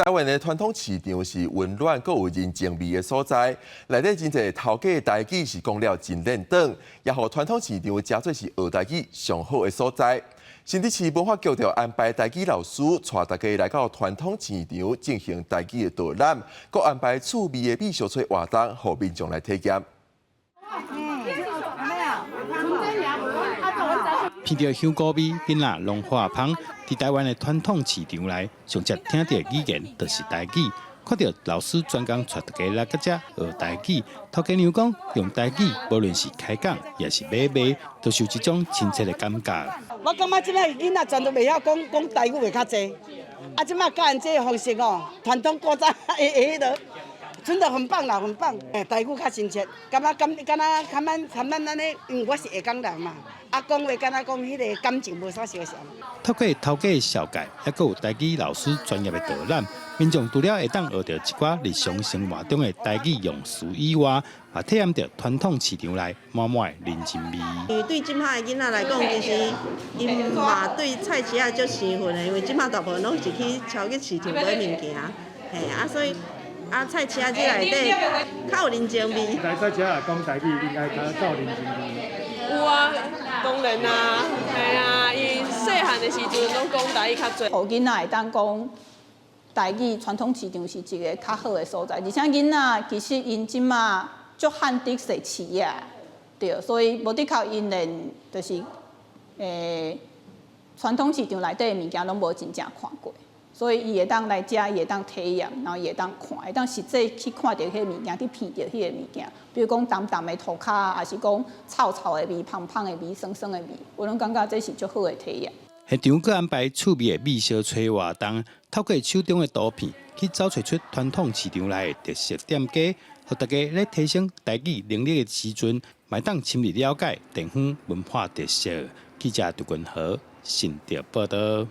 台湾的传统市场是温暖、阁有人情味的所在，内底真侪头家的台语是讲了真认真，也互传统市场真做是学台语上好的所在。新竹市文化局就安排台语老师带大家来到传统市场进行台语的导览，阁安排趣味的美小菜活动，互民众来体验。闻到香菇味，囡仔拢化芳。伫台湾的传统市场内，上常听到语言就是台语。看到老师专工带大家来到遮学台语，头家娘讲用台语，无论是开讲也是买卖，都是有一种亲切的感觉。我感觉即摆囡仔全都袂晓讲台语会较济，啊，即摆教因这个方式哦，传统古早的迄个。真的很棒啦，很棒！台语较亲切，敢咱安尼，因为我是下港人嘛，啊讲话敢讲迄个感情无啥相像。透过头家的小解，还佫有台语老师专业的导览，民众除了会当学到一寡日常生活中的台语用词以外，也体验到传统市场内满满的人情味。因为对即摆的囡仔来讲，其实因嘛对菜市啊足兴奋的，因为即摆大部分拢是去超级市场买物件，所以。菜市仔这内底较有人情味。来菜市仔讲台语，应该较有人情味。有啊，当然啊，系啊，伊细汉的时阵拢讲台语较侪。互囡仔会当讲台语，传统市场是一个较好的所在，而且囡仔其实因即马足罕得说市业，对，所以无的靠因连就是传统市场内底的物件拢无真正看过。所以伊会当来遮，伊会当体验，然后伊会当看，会当实际去看到迄个物件，去闻到迄个物件。比如讲淡淡的涂骹，还是讲臭臭的味、香香的味、酸酸的味，我拢感觉这是足好的体验。现场佫安排趣味的美小菜活动，透过手中的图片去找找出传统市场内的特色店家，互大家咧提升台语能力的时阵，卖当深入了解地方文化特色。记者杜君豪，新竹报道。